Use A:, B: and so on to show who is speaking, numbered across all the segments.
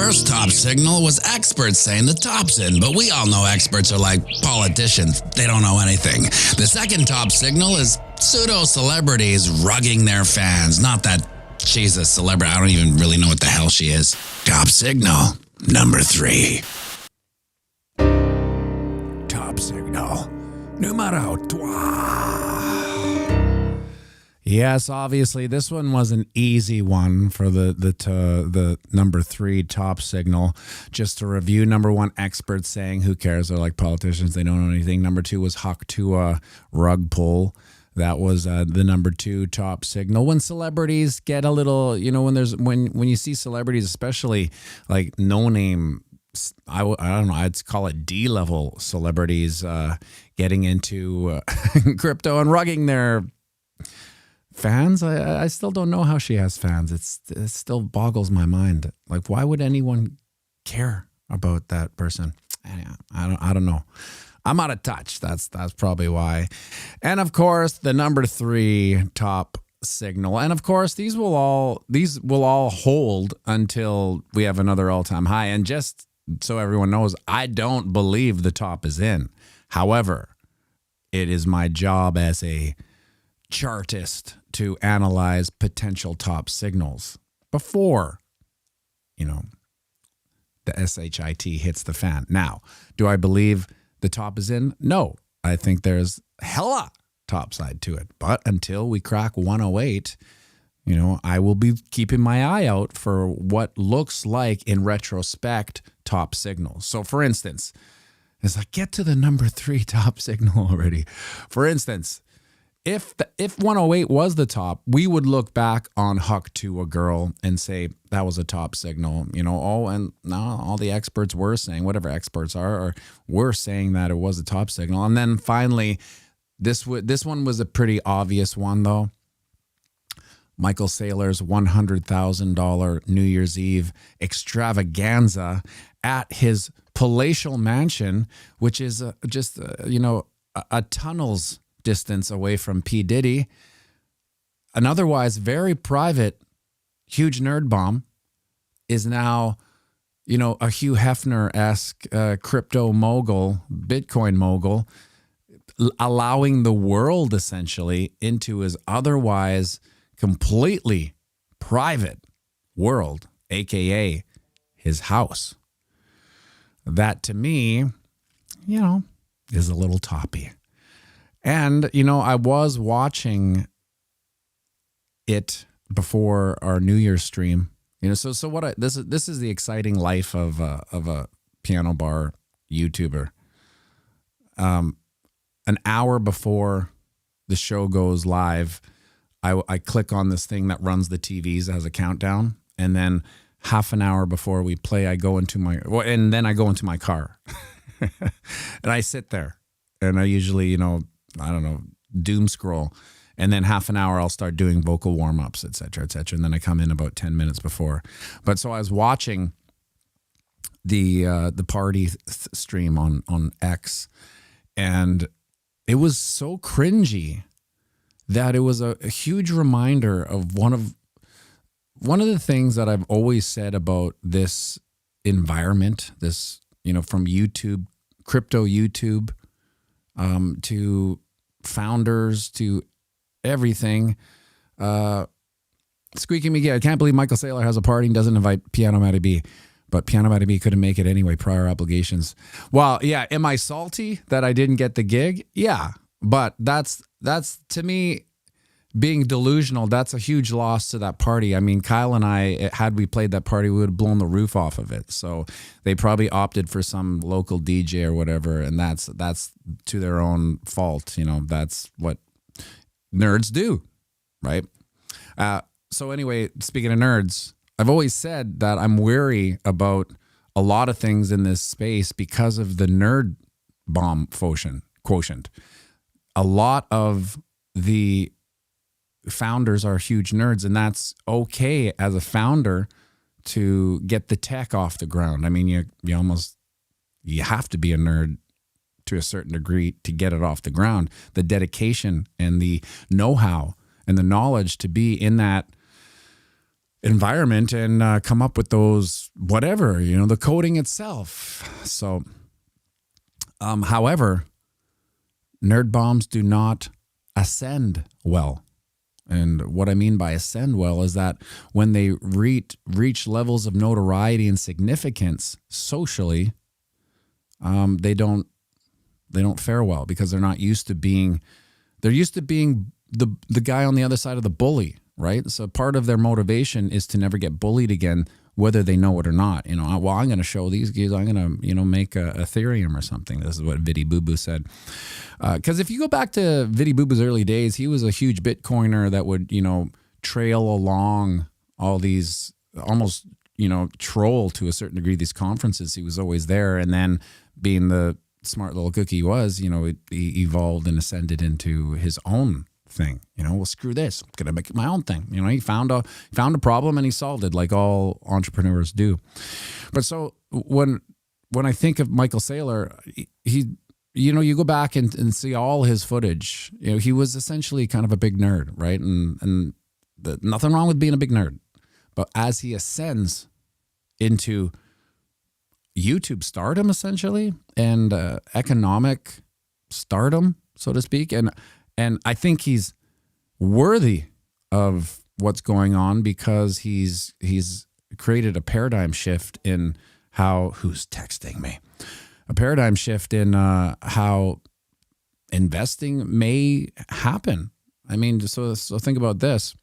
A: first top signal was experts saying the top's in, but we all know experts are like politicians. They don't know anything. The second top signal is pseudo-celebrities rugging their fans. Not that she's a celebrity. I don't even really know what the hell she is. Top signal number 3. Top signal numero 3. Yes, obviously, this one was an easy one for the number 3 top signal. Just to review, number 1, experts saying, who cares? They're like politicians. They don't know anything. Number 2 was Huck to rug pull. That was the number 2 top signal. When celebrities get a little, when you see celebrities, especially like no-name, I don't know, I'd call it D-level celebrities getting into crypto and rugging their fans. I still don't know how she has fans. It still boggles my mind. Like, why would anyone care about that person? I don't know. I'm out of touch. That's probably why. And of course, the number 3 top signal. And of course, these will all hold until we have another all-time high. And just so everyone knows, I don't believe the top is in. However, it is my job as a chartist to analyze potential top signals before, the SHIT hits the fan. Now, do I believe the top is in? No, I think there's hella top side to it. But until we crack 108, I will be keeping my eye out for what looks like, in retrospect, top signals. So, for instance, as I get to the number 3 top signal already, for instance, if 108 was the top, we would look back on Huck to a girl and say that was a top signal, and now all the experts were saying, whatever experts are, were saying that it was a top signal. And then finally, this one was a pretty obvious one, though. Michael Saylor's $100,000 New Year's Eve extravaganza at his palatial mansion, which is just a tunnel's distance away from P. Diddy, an otherwise very private, huge nerd bomb, is now, a Hugh Hefner-esque crypto mogul, Bitcoin mogul, allowing the world essentially into his otherwise completely private world, aka his house. That to me, is a little toppy. And, I was watching it before our New Year's stream. So what this is the exciting life of a piano bar YouTuber. An hour before the show goes live, I click on this thing that runs the TVs, that has a countdown, and then half an hour before we play, I go into my car, and I sit there, and I usually, doom scroll. And then half an hour, I'll start doing vocal warm-ups, et cetera, et cetera. And then I come in about 10 minutes before. But so I was watching the party stream on X, and it was so cringy that it was a huge reminder of one of the things that I've always said about this environment, this, from YouTube, crypto YouTube, to founders, to everything. Squeaking me gay. I can't believe Michael Saylor has a party and doesn't invite pianomattyb. But pianomattyb couldn't make it anyway, prior obligations. Well, yeah, am I salty that I didn't get the gig? Yeah, but that's to me, being delusional, that's a huge loss to that party. I mean, Kyle and I, had we played that party, we would have blown the roof off of it. So they probably opted for some local DJ or whatever, and that's to their own fault. That's what nerds do, right? So anyway, speaking of nerds, I've always said that I'm wary about a lot of things in this space because of the nerd bomb quotient. A lot of the founders are huge nerds, and that's okay as a founder to get the tech off the ground. I mean, you have to be a nerd to a certain degree to get it off the ground. The dedication and the know-how and the knowledge to be in that environment and come up with those, whatever, the coding itself. So, however, nerd bombs do not ascend well. And what I mean by ascend well is that when they reach levels of notoriety and significance socially, they don't fare well because they're not used to being, they're used to being the guy on the other side of the bully, right? So part of their motivation is to never get bullied again, whether they know it or not. Well, I'm going to show these guys, I'm going to, make a Ethereum or something. This is what Viddy Boo Boo said. Because if you go back to Viddy Boo Boo's early days, he was a huge Bitcoiner that would, trail along all these, almost, troll to a certain degree these conferences. He was always there. And then being the smart little cookie he was, he evolved and ascended into his own thing. Well, screw this, I'm gonna make it my own thing. He found a problem and he solved it, like all entrepreneurs do. But so when I think of Michael Saylor, he you go back and see all his footage. He was essentially kind of a big nerd, right? And nothing wrong with being a big nerd, but as he ascends into YouTube stardom, essentially, and economic stardom, so to speak, and I think he's worthy of what's going on because he's created a paradigm shift in who's texting me, a paradigm shift in how investing may happen. I mean, so think about this.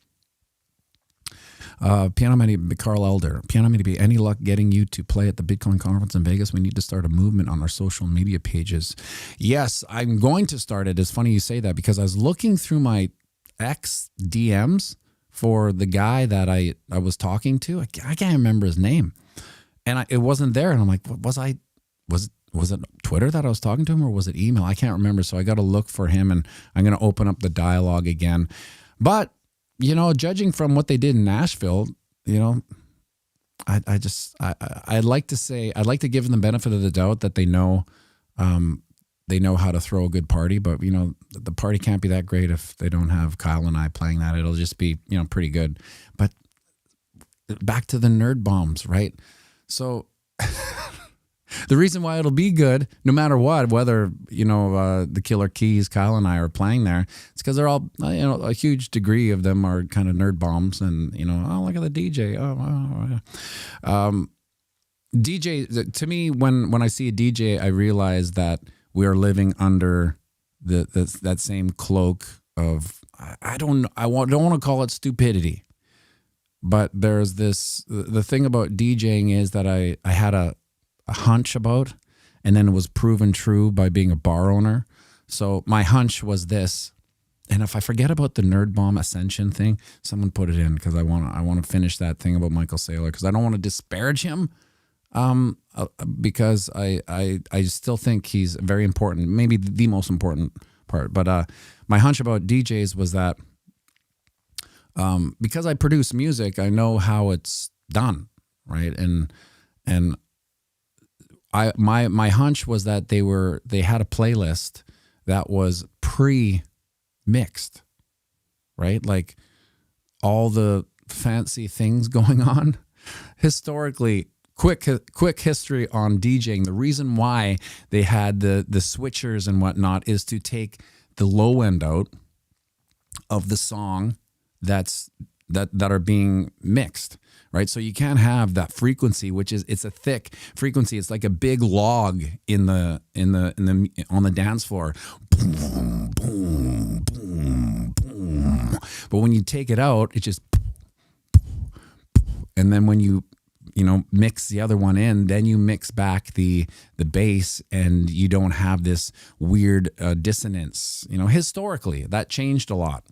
A: Pianomattyb, Carl Elder. Pianomattyb, any luck getting you to play at the Bitcoin conference in Vegas? We need to start a movement on our social media pages. Yes, I'm going to start it. It's funny you say that because I was looking through my ex DMs for the guy that I was talking to. I can't remember his name, and it wasn't there. And I'm like, what was it Twitter that I was talking to him, or was it email? I can't remember. So I got to look for him, and I'm going to open up the dialogue again. But judging from what they did in Nashville, I'd like to give them the benefit of the doubt that they know how to throw a good party, but the party can't be that great if they don't have Kyle and I playing that. It'll just be, pretty good. But back to the nerd bombs, right? So the reason why it'll be good, no matter what, whether, the Killer Keys, Kyle and I are playing there, it's because they're all, a huge degree of them are kind of nerd bombs and, oh, look at the DJ. DJ, to me, when I see a DJ, I realize that we are living under that same cloak of, I don't want to call it stupidity, but there's the thing about DJing is that I had a hunch about, and then it was proven true by being a bar owner. So my hunch was this, and if I forget about the nerd bomb ascension thing, someone put it in because I want to finish that thing about Michael Saylor because I don't want to disparage him, because I still think he's very important, maybe the most important part. But my hunch about DJs was that because I produce music, I know how it's done, right? And my hunch was that they had a playlist that was pre-mixed, right? Like all the fancy things going on. Historically, quick history on DJing. The reason why they had the switchers and whatnot is to take the low end out of the song that are being mixed. Right, so you can't have that frequency, which is it's a thick frequency. It's like a big log on the dance floor. Boom, boom, boom, boom. But when you take it out, it just, and then when you mix the other one in, then you mix back the bass, and you don't have this weird dissonance. Historically, that changed a lot.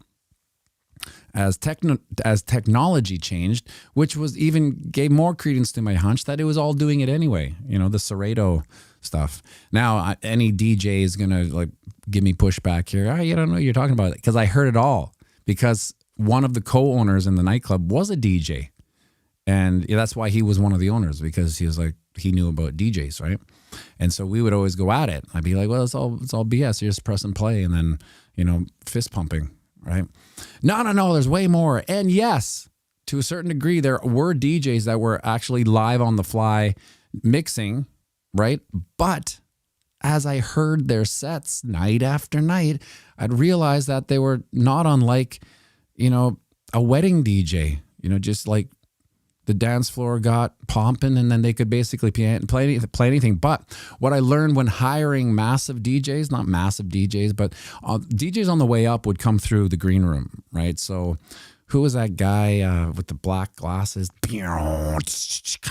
A: As technology changed, which was even gave more credence to my hunch that it was all doing it anyway. The Serato stuff. Now any DJ is gonna give me pushback here. You don't know what you're talking about because I heard it all because one of the co-owners in the nightclub was a DJ, and that's why he was one of the owners because he knew about DJs, right? And so we would always go at it. I'd be like, well, it's all BS. You're just press and play, and then fist pumping. Right? No, there's way more. And yes, to a certain degree, there were DJs that were actually live on the fly mixing, right? But as I heard their sets night after night, I'd realize that they were not unlike, a wedding DJ, just like the dance floor got pumping and then they could basically play anything. But what I learned when hiring massive DJs, not massive DJs, but DJs on the way up would come through the green room, right? So who was that guy with the black glasses? Skrillex.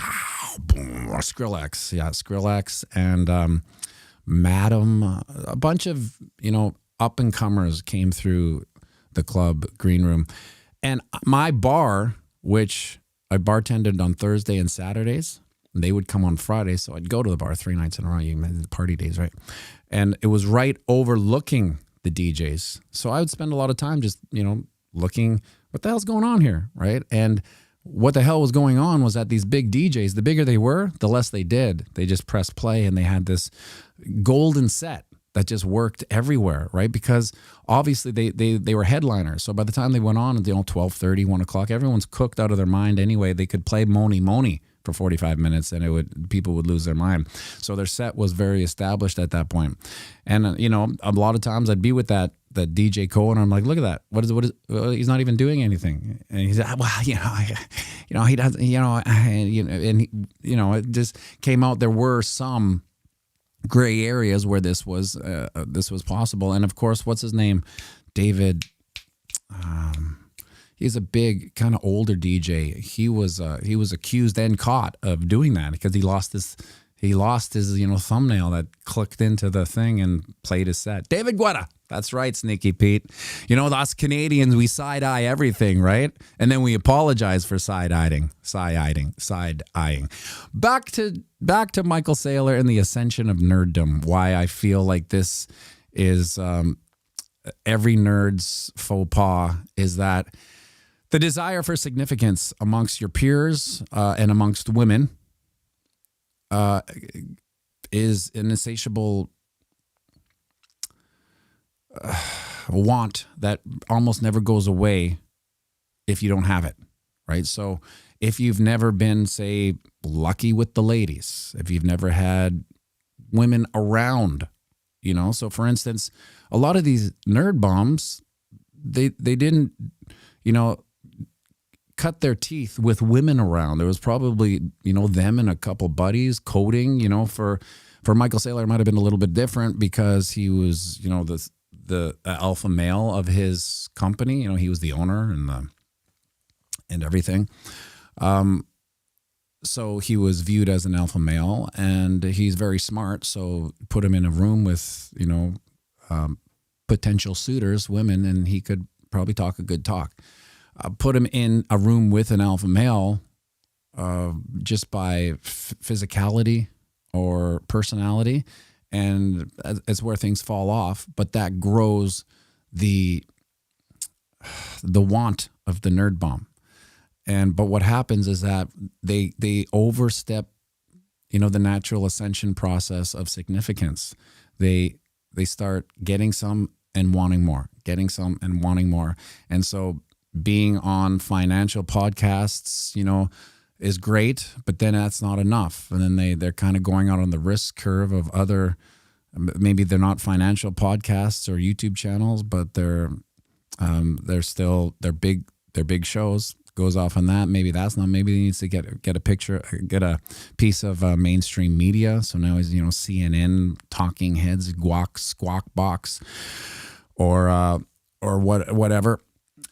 A: Yeah, Skrillex and Madam. A bunch of, up and comers came through the club green room. And my bar, which I bartended on Thursday and Saturdays, they would come on Friday. So I'd go to the bar 3 nights in a row. You mean the party days, right? And it was right overlooking the DJs. So I would spend a lot of time just, looking, what the hell's going on here, right? And what the hell was going on was that these big DJs, the bigger they were, the less they did. They just pressed play and they had this golden set that just worked everywhere, right? Because obviously they were headliners. So by the time they went on at 12:30, 1 o'clock, everyone's cooked out of their mind anyway. They could play Moni for 45 minutes and people would lose their mind. So their set was very established at that point. And a lot of times I'd be with that DJ Cole and I'm like, look at that. What is he's not even doing anything. And he's like, well, he doesn't, and it just came out. There were some gray areas where this was possible. And of course, what's his name? David, he's a big kind of older DJ. He was accused and caught of doing that because he lost his thumbnail that clicked into the thing and played his set. David Guetta. That's right, Sneaky Pete. Us Canadians, we side-eye everything, right? And then we apologize for side-eyeing. Back to Michael Saylor and the ascension of nerddom. Why I feel like this is every nerd's faux pas is that the desire for significance amongst your peers and amongst women is an insatiable want that almost never goes away if you don't have it, right? So if you've never been, say, lucky with the ladies, if you've never had women around, so for instance, a lot of these nerd bombs, they didn't, cut their teeth with women around. There was probably, them and a couple buddies coding, for Michael Saylor, it might have been a little bit different because he was, the alpha male of his company. He was the owner and everything. So he was viewed as an alpha male, and he's very smart. So put him in a room with, potential suitors, women, and he could probably talk a good talk. Put him in a room with an alpha male just by physicality or personality, and it's where things fall off. But that grows the want of the nerd bomb. But what happens is that they overstep, the natural ascension process of significance. They start getting some and wanting more, getting some and wanting more. And so being on financial podcasts, is great, but then that's not enough. And then they're kind of going out on the risk curve of other, maybe they're not financial podcasts or YouTube channels, but they're big shows. Goes off on that. Maybe that's not. Maybe he needs to get a piece of mainstream media. So now he's CNN, Talking Heads, Squawk Box, or whatever.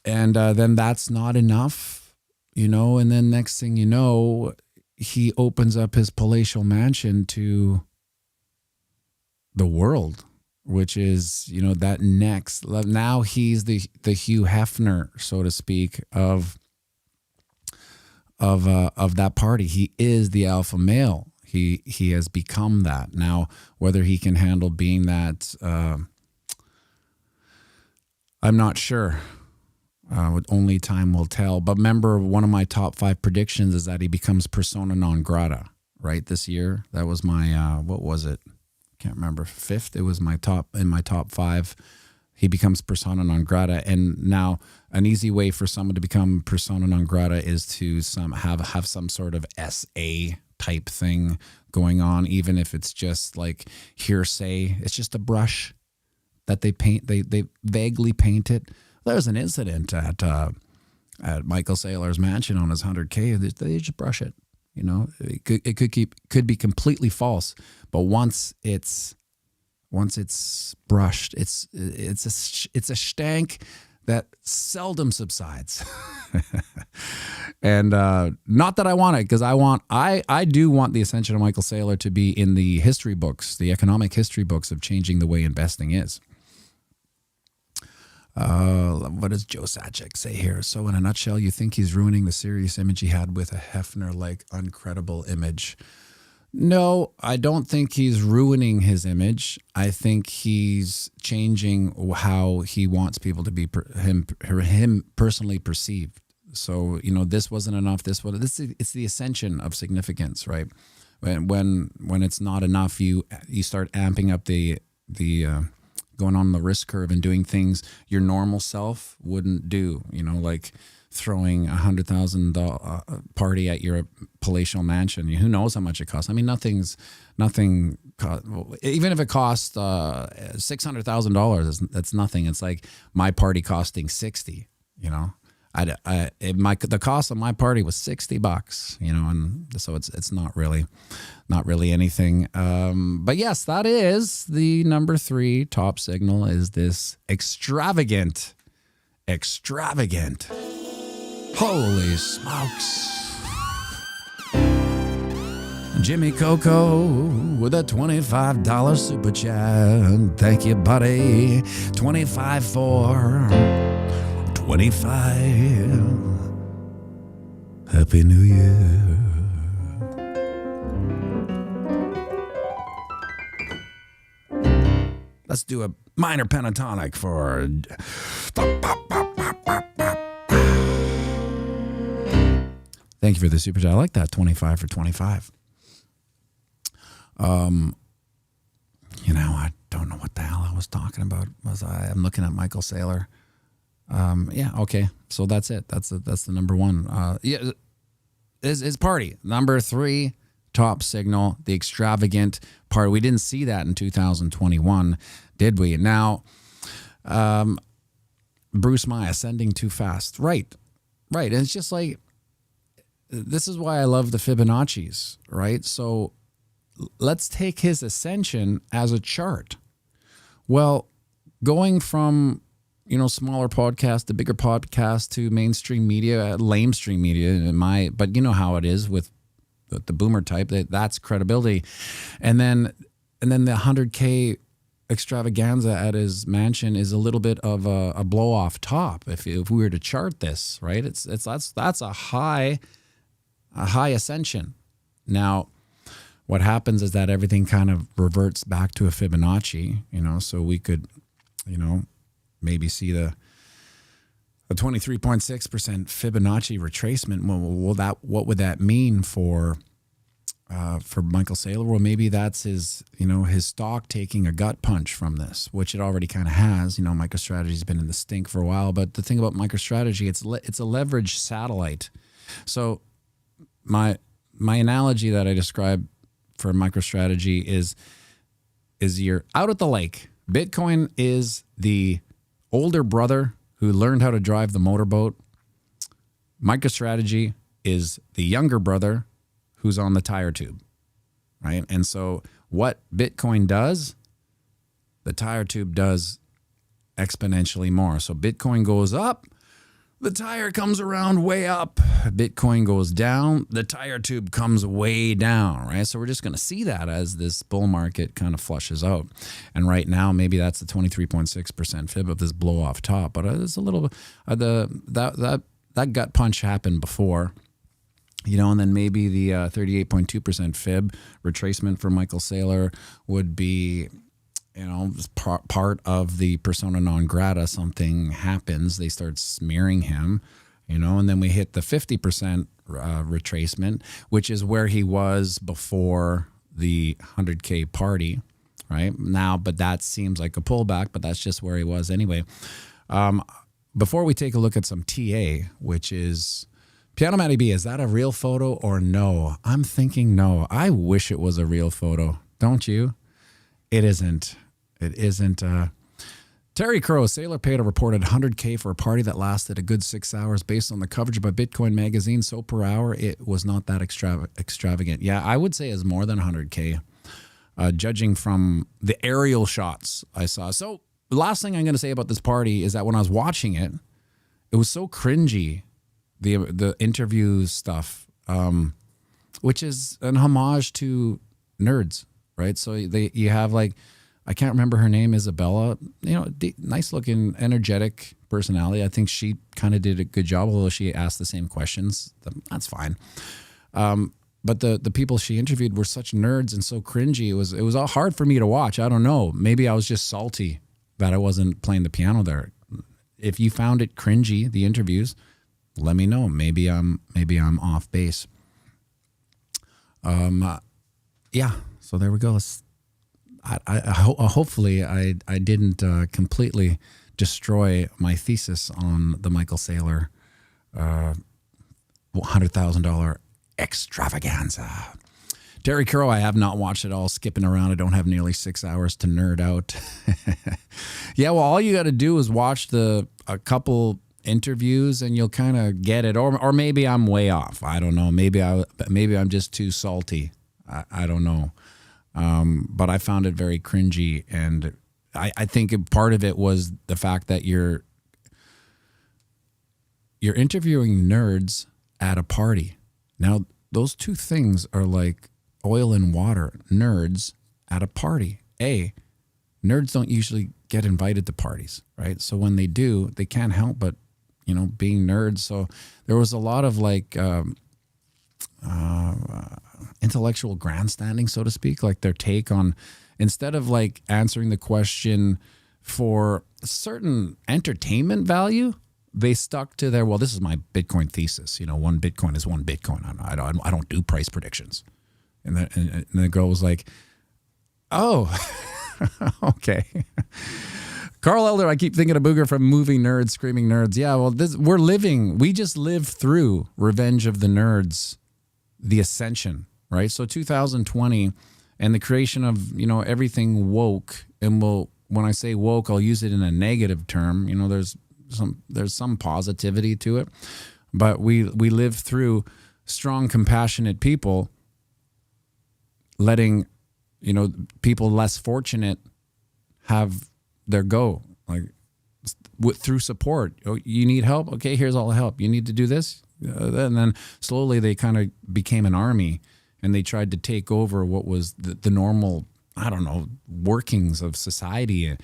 A: And then that's not enough. And then next thing you know, he opens up his palatial mansion to the world, which is, that next. Now he's the Hugh Hefner, so to speak, of that party. He is the alpha male. He has become that. Now, whether he can handle being that, I'm not sure. Only time will tell. But remember, one of my top 5 predictions is that he becomes persona non grata, right? This year. That was my, what was it? Can't remember. 5th. It was my top 5 he becomes persona non grata. And now an easy way for someone to become persona non grata is to have some sort of SA type thing going on, even if it's just like hearsay. It's just a brush that they paint. They vaguely paint it. There was an incident at Michael Saylor's mansion on his 100K. They just brush it. You know, it could be completely false, but once it's brushed, it's a stank that seldom subsides. And not that I want it, because I do want the ascension of Michael Saylor to be in the history books, the economic history books of changing the way investing is. What does Joe Sacek say here? So in a nutshell, you think he's ruining the serious image he had with a Hefner-like uncredible image? No, I don't think he's ruining his image. I think he's changing how he wants people to be him personally perceived. So, you know, this wasn't enough. It's the ascension of significance, right? When it's not enough, you start amping up the going on the risk curve and doing things your normal self wouldn't do, you know, like throwing $100,000 party at your palatial mansion. Who knows how much it costs? I mean, nothing. Even if it costs $600,000, that's nothing. It's like my party costing 60. You know, the cost of my party was $60. You know, and so it's not really anything. But yes, that is the number 3 top signal. Is this extravagant. Holy smokes. Jimmy Coco with a $25 super chat. Thank you, buddy. 25 for 25. Happy New Year. Let's do a minor pentatonic for... Thank you for the super chat. I like that, 25 for 25. You know, I don't know what the hell I was talking about. I'm looking at Michael Saylor. Yeah, okay. So that's it. That's the number 1. Yeah, is party. Number 3, top signal, the extravagant part. We didn't see that in 2021, did we? Now, Bruce Mai ascending too fast. Right. And it's just like, this is why I love the Fibonacci's, right? So let's take his ascension as a chart. Well, going from, you know, smaller podcast to bigger podcast to mainstream media, lamestream media, but you know how it is with the boomer type, that's credibility. And then the 100K extravaganza at his mansion is a little bit of a blow off top. If we were to chart this, right, that's a high ascension. Now, what happens is that everything kind of reverts back to a Fibonacci, you know, so we could, you know, maybe see a 23.6% Fibonacci retracement. Well, what would that mean for Michael Saylor? Well, maybe that's his stock taking a gut punch from this, which it already kind of has. You know, MicroStrategy's been in the stink for a while, but the thing about MicroStrategy, it's a leveraged satellite. So my analogy that I describe for MicroStrategy is you're out at the lake. Bitcoin is the older brother who learned how to drive the motorboat. MicroStrategy is the younger brother who's on the tire tube, right? And so what Bitcoin does, the tire tube does exponentially more. So Bitcoin goes up, the tire comes around way up. Bitcoin goes down, the tire tube comes way down, right? So we're just going to see that as this bull market kind of flushes out. And right now, maybe that's the 23.6% fib of this blow off top. But it's a little that gut punch happened before, you know, and then maybe the 38.2% fib retracement for Michael Saylor would be, you know, part of the persona non grata. Something happens, they start smearing him, you know, and then we hit the 50% retracement, which is where he was before the 100K party, right now, but that seems like a pullback, but that's just where he was anyway. Before we take a look at some TA, which is pianomattyb, is that a real photo or no? I'm thinking no. I wish it was a real photo. Don't you? It isn't. It isn't. Terry Crow, Saylor paid a reported $100K for a party that lasted a good 6 hours. Based on the coverage by Bitcoin Magazine, so per hour, it was not that extravagant. Yeah, I would say it's more than $100K, judging from the aerial shots I saw. So the last thing I'm going to say about this party is that when I was watching it, it was so cringy, the interview stuff, which is an homage to nerds, right? So you have like, I can't remember her name, Isabella, nice looking, energetic personality. I think she kind of did a good job, although she asked the same questions. That's fine. But the people she interviewed were such nerds and so cringy. It was all hard for me to watch. I don't know. Maybe I was just salty that I wasn't playing the piano there. If you found it cringy, the interviews, let me know. Maybe I'm off base. Yeah. So there we go. Hopefully I didn't completely destroy my thesis on the Michael Saylor $100,000 extravaganza. Terry Crow, I have not watched it all, skipping around. I don't have nearly 6 hours to nerd out. Yeah, well, all you got to do is watch a couple interviews and you'll kind of get it. Or maybe I'm way off. I don't know. Maybe I'm just too salty. I don't know. But I found it very cringy, and I think part of it was the fact that you're interviewing nerds at a party. Now, those two things are like oil and water. Nerds at a party. Nerds don't usually get invited to parties, right? So when they do, they can't help but, being nerds. So there was a lot of like intellectual grandstanding, so to speak, like their take on, instead of like answering the question for a certain entertainment value, they stuck to their, well, this is my Bitcoin thesis. One Bitcoin is one Bitcoin. I don't do price predictions. And the girl was like, oh, okay. Carl Elder, I keep thinking of Booger from Movie Nerds, Screaming Nerds. Yeah, well, we just lived through Revenge of the Nerds, the ascension, right? So 2020 and the creation of, everything woke. And when I say woke, I'll use it in a negative term. There's some positivity to it, but we lived through strong, compassionate people letting, people less fortunate have their go, like through support. Oh, you need help? Okay, here's all the help. You need to do this? And then slowly they kind of became an army, and they tried to take over what was the normal, workings of society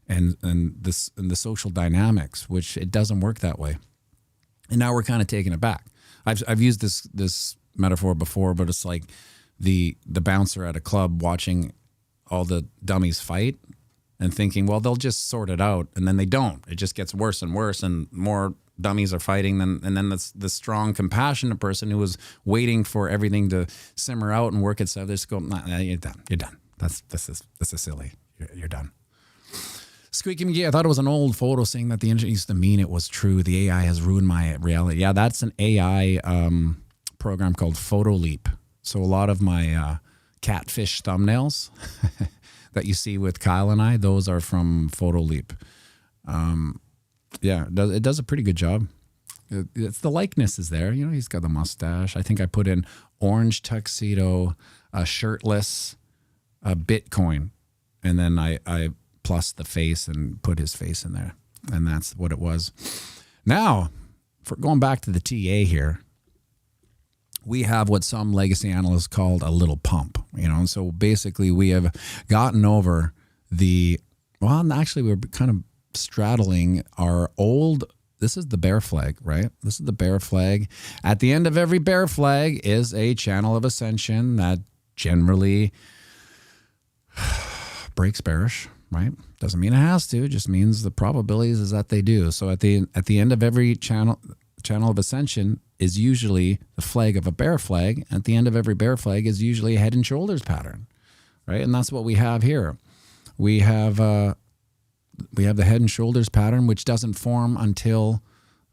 A: and the social dynamics, which it doesn't work that way. And now we're kind of taking it back. I've used this metaphor before, but it's like the bouncer at a club watching all the dummies fight and thinking, well, they'll just sort it out, and then they don't. It just gets worse and worse, and more dummies are fighting. And then the strong, compassionate person who was waiting for everything to simmer out and work itself, they just go, nah, you're done. You're done. This is silly. You're done. Squeaky McGee, I thought it was an old photo saying that the internet used to mean it was true. The AI has ruined my reality. Yeah, that's an AI program called PhotoLeap. So a lot of my catfish thumbnails that you see with Kyle and I, those are from PhotoLeap. Yeah, it does a pretty good job. It's the likeness is there. He's got the mustache. I think I put in orange tuxedo, shirtless, Bitcoin, and then I plus the face and put his face in there, and that's what it was. Now, for going back to the TA here, we have what some legacy analysts called a little pump, and so basically we have gotten over actually we're kind of straddling our old, this is the bear flag, right? This is the bear flag. At the end of every bear flag is a channel of ascension that generally breaks bearish, right? Doesn't mean it has to, it just means the probabilities is that they do. So at the end of every channel of ascension is usually the flag of a bear flag. At the end of every bear flag is usually a head and shoulders pattern, right? And that's what we have here. we have the head and shoulders pattern, which doesn't form until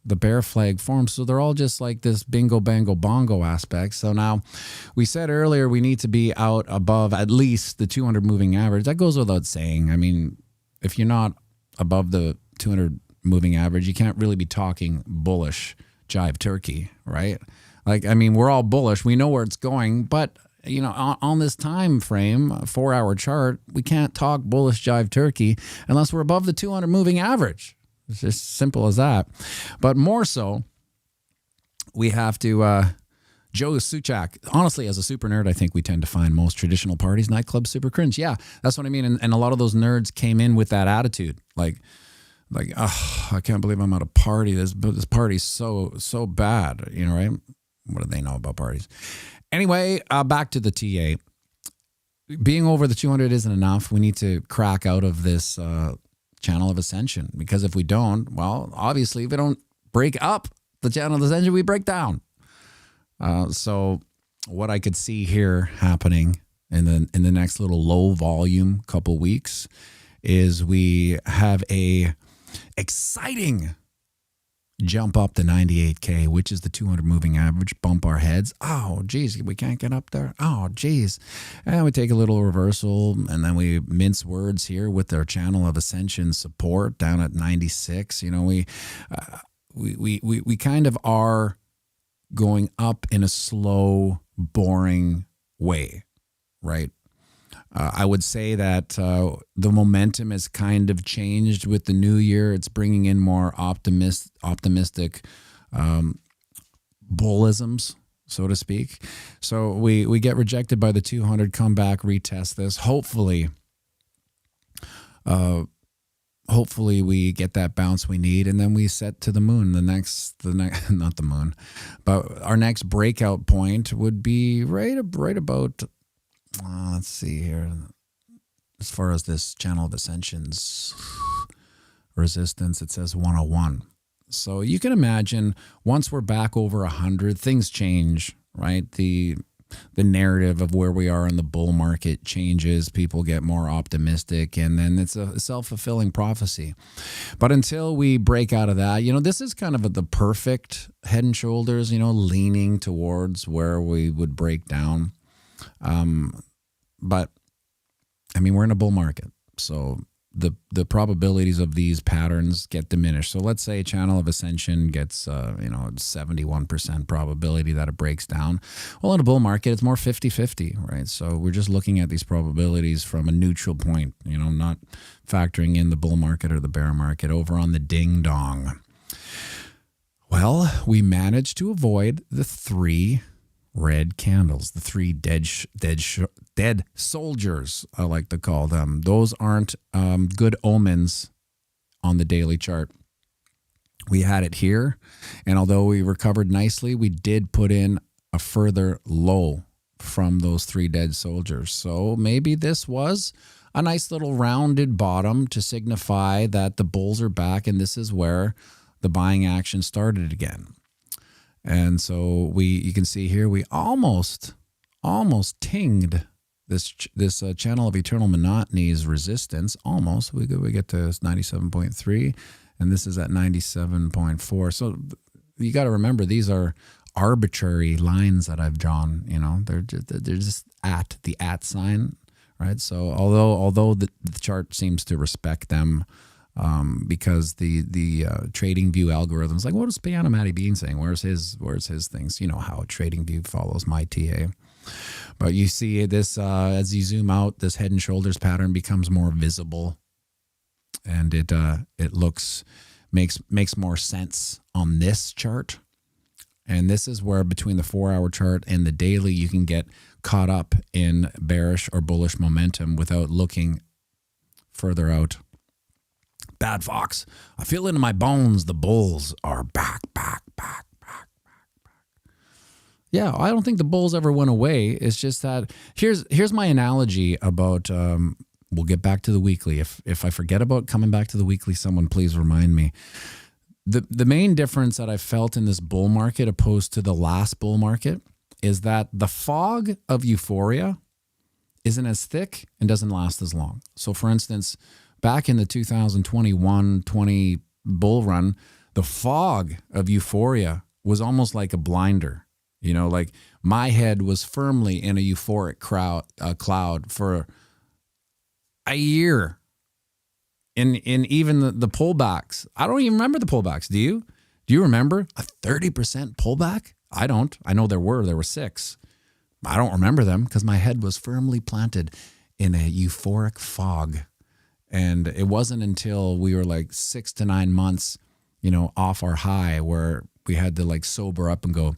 A: the bear flag forms. So they're all just like this bingo, bango, bongo aspect. So now we said earlier we need to be out above at least the 200 moving average. That goes without saying. I mean, if you're not above the 200 moving average, you can't really be talking bullish jive turkey, right? Like, I mean, we're all bullish. We know where it's going, but you know, on this time frame, a 4-hour chart, we can't talk bullish jive turkey unless we're above the 200 moving average. It's just simple as that. But more so, we have to, Joe Suchak, honestly, as a super nerd, I think we tend to find most traditional parties, nightclubs, super cringe. Yeah, that's what I mean. And a lot of those nerds came in with that attitude. Like, oh, I can't believe I'm at a party. This party's so bad, you know, right? What do they know about parties? Anyway, back to the TA. Being over the 200 isn't enough. We need to crack out of this channel of ascension, because if we don't, well, obviously, if we don't break up the channel of ascension, we break down. So what I could see here happening in the next little low volume couple weeks is we have a exciting jump up to 98K, which is the 200 moving average, bump our heads. Oh, geez, we can't get up there. Oh, geez. And we take a little reversal, and then we mince words here with our channel of ascension support down at 96. You know, we kind of are going up in a slow, boring way, right? I would say that the momentum has kind of changed with the new year. It's bringing in more optimistic bullisms, so to speak. So we get rejected by the 200, come back, retest this. Hopefully we get that bounce we need, and then we set to the moon. The next not the moon, but our next breakout point would be right about. Let's see here. As far as this channel of ascension's resistance, it says 101. So you can imagine once we're back over 100, things change, right? The narrative of where we are in the bull market changes. People get more optimistic, and then it's a self-fulfilling prophecy. But until we break out of that, you know, this is kind of the perfect head and shoulders, you know, leaning towards where we would break down. But I mean, we're in a bull market, so the probabilities of these patterns get diminished. So let's say channel of ascension gets, 71% probability that it breaks down. Well, in a bull market, it's more 50-50, right? So we're just looking at these probabilities from a neutral point, you know, not factoring in the bull market or the bear market over on the ding dong. Well, we managed to avoid the 3 red candles, the 3 dead soldiers, I like to call them. Those aren't good omens on the daily chart. We had it here, and although we recovered nicely, we did put in a further low from those 3 dead soldiers. So maybe this was a nice little rounded bottom to signify that the bulls are back, and this is where the buying action started again. And so you can see here, we almost tinged this channel of eternal monotony's resistance. Almost. We get to 97.3, and this is at 97.4. So you got to remember, these are arbitrary lines that I've drawn. You know, they're just at the @ sign, right? So although the chart seems to respect them, because the trading view algorithm is like, what is pianomattyb saying? Where's his things? You know how trading view follows my TA. But you see this as you zoom out, this head and shoulders pattern becomes more visible, and it makes more sense on this chart. And this is where between the 4-hour chart and the daily, you can get caught up in bearish or bullish momentum without looking further out. Bad Fox, I feel it in my bones. The bulls are back. Yeah, I don't think the bulls ever went away. It's just that here's my analogy about. We'll get back to the weekly. If I forget about coming back to the weekly, someone please remind me. The main difference that I felt in this bull market opposed to the last bull market is that the fog of euphoria isn't as thick and doesn't last as long. So for instance, back in the 2021-20 bull run, the fog of euphoria was almost like a blinder. You know, like my head was firmly in a euphoric cloud for a year. In even the pullbacks. I don't even remember the pullbacks. Do you? Do you remember a 30% pullback? I don't. I know there were 6. I don't remember them because my head was firmly planted in a euphoric fog. And it wasn't until we were like 6 to 9 months, you know, off our high where we had to like sober up and go,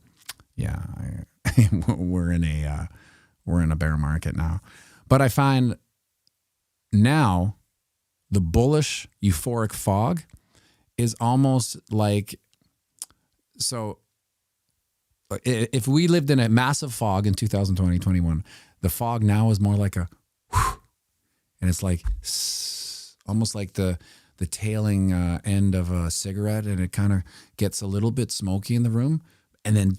A: yeah, we're in a bear market now. But I find now the bullish euphoric fog is almost like, so if we lived in a massive fog in 2020, 21, the fog now is more like a whew, and it's like almost like the tailing end of a cigarette, and it kind of gets a little bit smoky in the room and then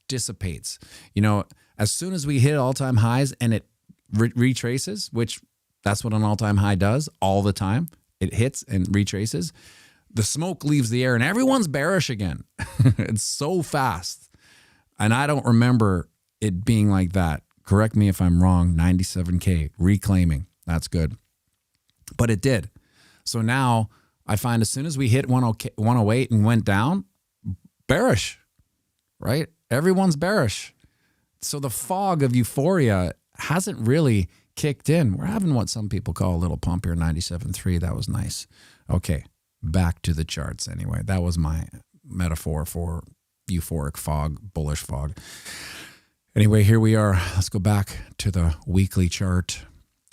A: dissipates. You know, as soon as we hit all-time highs and it retraces, which that's what an all-time high does all the time. It hits and retraces. The smoke leaves the air and everyone's bearish again. It's so fast. And I don't remember it being like that. Correct me if I'm wrong. 97K reclaiming. That's good. But it did. So now I find as soon as we hit 108 and went down, bearish, right? Everyone's bearish. So the fog of euphoria hasn't really kicked in. We're having what some people call a little pump here, 97.3. That was nice. Okay, back to the charts anyway. That was my metaphor for euphoric fog, bullish fog. Anyway, here we are. Let's go back to the weekly chart.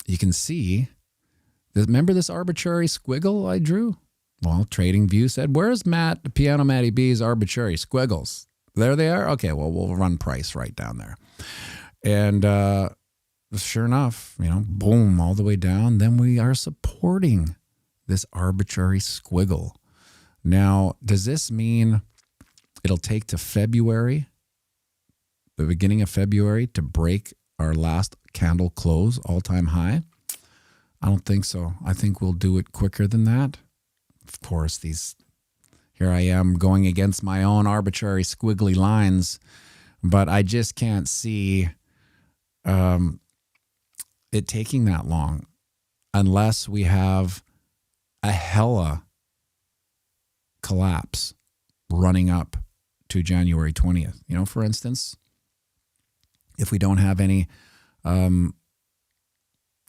A: You can see, remember this arbitrary squiggle I drew? Well, TradingView said, where's pianomattyb B's arbitrary squiggles? There they are? Okay, well, we'll run price right down there. And sure enough, you know, boom, all the way down. Then we are supporting this arbitrary squiggle. Now, does this mean it'll take to February, the beginning of February, to break our last candle close, all-time high? I don't think so. I think we'll do it quicker than that. Of course, here I am going against my own arbitrary squiggly lines, but I just can't see it taking that long unless we have a hella collapse running up to January 20th. You know, for instance, if we don't have any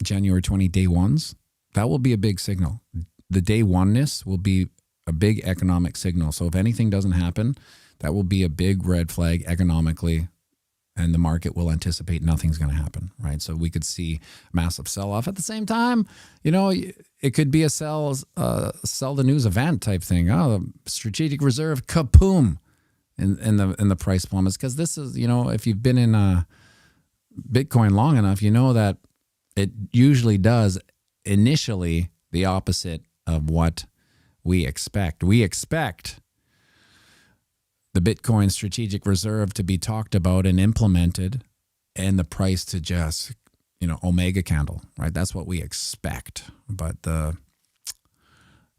A: January 20 day ones, that will be a big signal. The day oneness will be a big economic signal. So if anything doesn't happen, that will be a big red flag economically, and the market will anticipate nothing's going to happen, right? So we could see massive sell-off. At the same time, you know, it could be a sell the news event type thing. Oh, the strategic reserve, kaboom, in the price plummets. Because this is, you know, if you've been in Bitcoin long enough, you know that it usually does initially the opposite of what we expect. We expect the Bitcoin strategic reserve to be talked about and implemented, and the price to just, you know, omega candle, right? That's what we expect. But the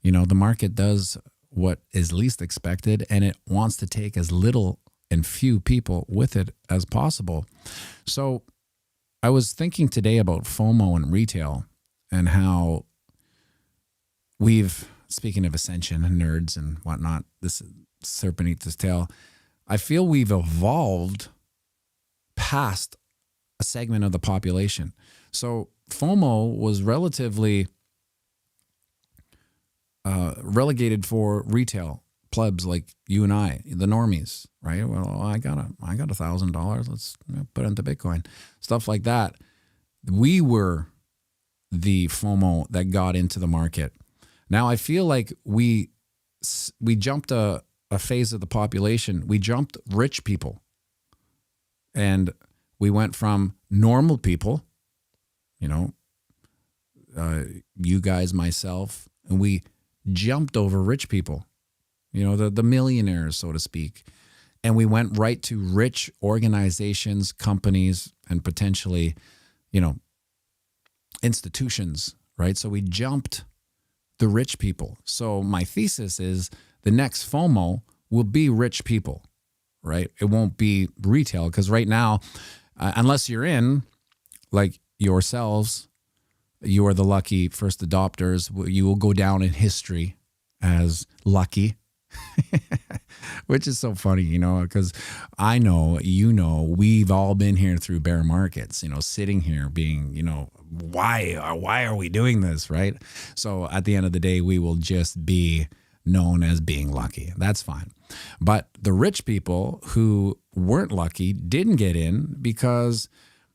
A: market does what is least expected, and it wants to take as little and few people with it as possible. So I was thinking today about FOMO and retail and how speaking of ascension and nerds and whatnot, this serpent eats its tail. I feel we've evolved past a segment of the population. So FOMO was relatively relegated for retail plebs like you and I, the normies, right? Well, I got $1,000. Let's put it into Bitcoin, stuff like that. We were the FOMO that got into the market. Now I feel like we jumped a phase of the population. We jumped rich people, and we went from normal people, you know, you guys, myself, and we jumped over rich people, you know, the millionaires, so to speak. And we went right to rich organizations, companies, and potentially, you know, institutions, right? So we jumped the rich people. So my thesis is the next FOMO will be rich people, right? It won't be retail, because right now, unless you're in, like yourselves, you are the lucky first adopters. You will go down in history as lucky, which is so funny, you know, because I know, you know, we've all been here through bear markets, you know, sitting here being, you know, why are we doing this, right? So at the end of the day, we will just be known as being lucky. That's fine. But the rich people who weren't lucky didn't get in because,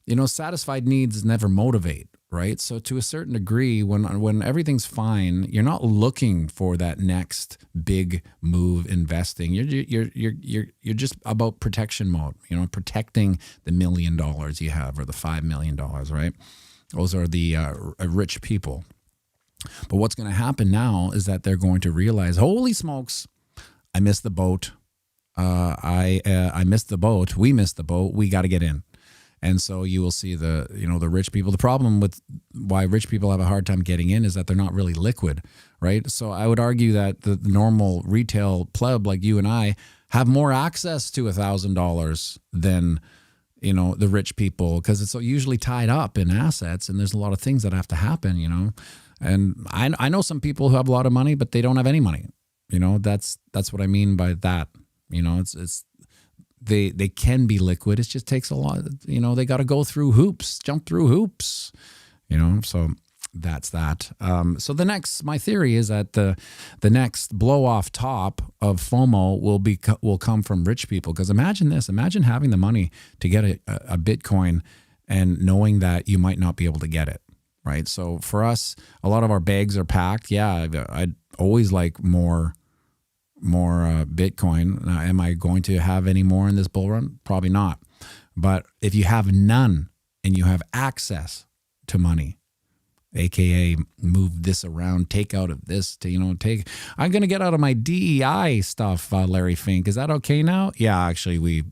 A: you know, satisfied needs never motivate, right? So to a certain degree, when everything's fine, you're not looking for that next big move investing. You're just about protection mode, you know, protecting the $1 million you have or the $5 million, right? Those are the rich people. But what's going to happen now is that they're going to realize, holy smokes, I missed the boat. I missed the boat. We missed the boat. We got to get in. And so you will see the rich people. The problem with why rich people have a hard time getting in is that they're not really liquid, right? So I would argue that the normal retail pleb like you and I have more access to $1,000 than, you know, the rich people, because it's usually tied up in assets and there's a lot of things that have to happen, you know. And I know some people who have a lot of money, but they don't have any money. You know, that's what I mean by that. You know, they can be liquid. It just takes a lot. You know, they got to go through hoops, jump through hoops. You know, so that's that. So my theory is that the next blow off top of FOMO will come from rich people. Because imagine this: imagine having the money to get a Bitcoin and knowing that you might not be able to get it. Right. So for us, a lot of our bags are packed. Yeah, I'd always like more Bitcoin. Am I going to have any more in this bull run? Probably not. But if you have none and you have access to money, AKA move this around, take out of this to, you know, I'm going to get out of my DEI stuff, Larry Fink. Is that okay now? Yeah, actually, we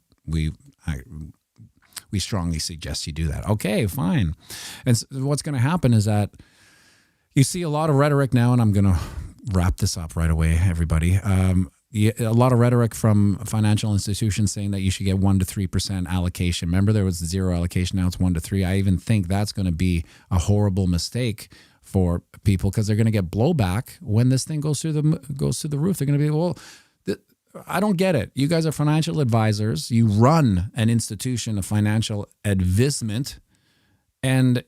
A: strongly suggest you do that. Okay, fine. And so what's going to happen is that you see a lot of rhetoric now, and I'm going to wrap this up right away, everybody. A lot of rhetoric from financial institutions saying that you should get 1 to 3% allocation. Remember, there was 0 allocation. Now it's 1 to 3. I even think that's going to be a horrible mistake for people, because they're going to get blowback when this thing goes through the roof. They're going to be, well, I don't get it. You guys are financial advisors. You run an institution of financial advisement, and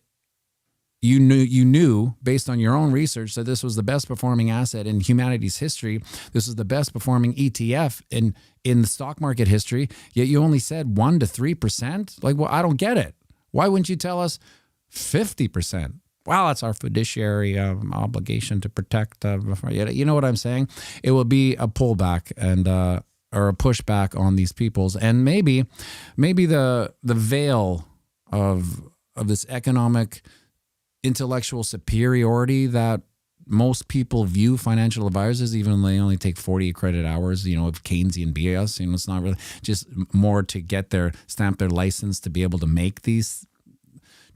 A: you knew based on your own research that this was the best performing asset in humanity's history. This is the best performing ETF in the stock market history. Yet you only said 1 to 3%. Like, well, I don't get it. Why wouldn't you tell us 50%? Well, that's our fiduciary obligation to protect. You know what I'm saying? It will be a pullback and or a pushback on these peoples, and maybe the veil of this economic intellectual superiority that most people view financial advisors, even though they only take 40 credit hours, you know, of Keynesian BS. You know, it's not really just more to get stamp their license to be able to make these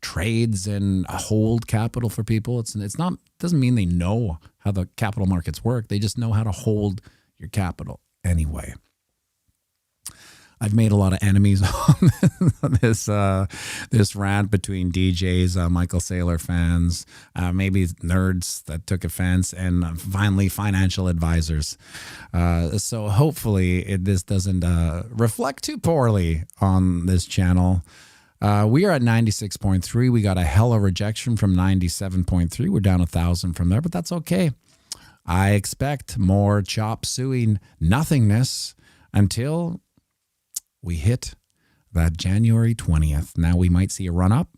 A: trades and hold capital for people. It's not, doesn't mean they know how the capital markets work. They just know how to hold your capital anyway. I've made a lot of enemies on this rant between DJs, Michael Saylor fans, maybe nerds that took offense, and finally financial advisors. So hopefully this doesn't reflect too poorly on this channel. We are at 96.3. We got a hella rejection from 97.3. We're down 1,000 from there, but that's okay. I expect more chop suey nothingness until we hit that January 20th. Now we might see a run up.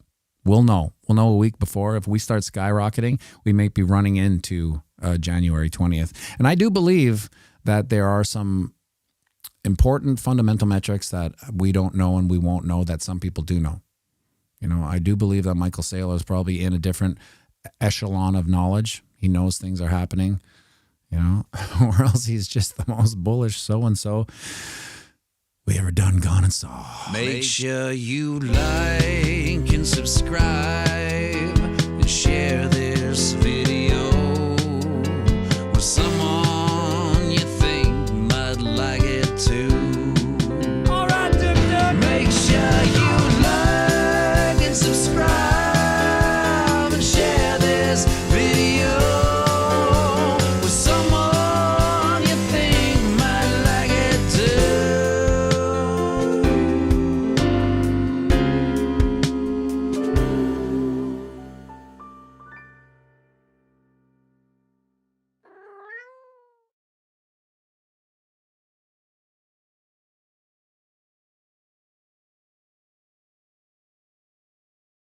A: We'll know. We'll know a week before. If we start skyrocketing, we may be running into January 20th. And I do believe that there are some important fundamental metrics that we don't know and we won't know that some people do know. You know, I do believe that Michael Saylor is probably in a different echelon of knowledge. He knows things are happening, you know, or else he's just the most bullish so-and-so we ever done, gone, and saw. Make sure you like and subscribe.
B: share this video.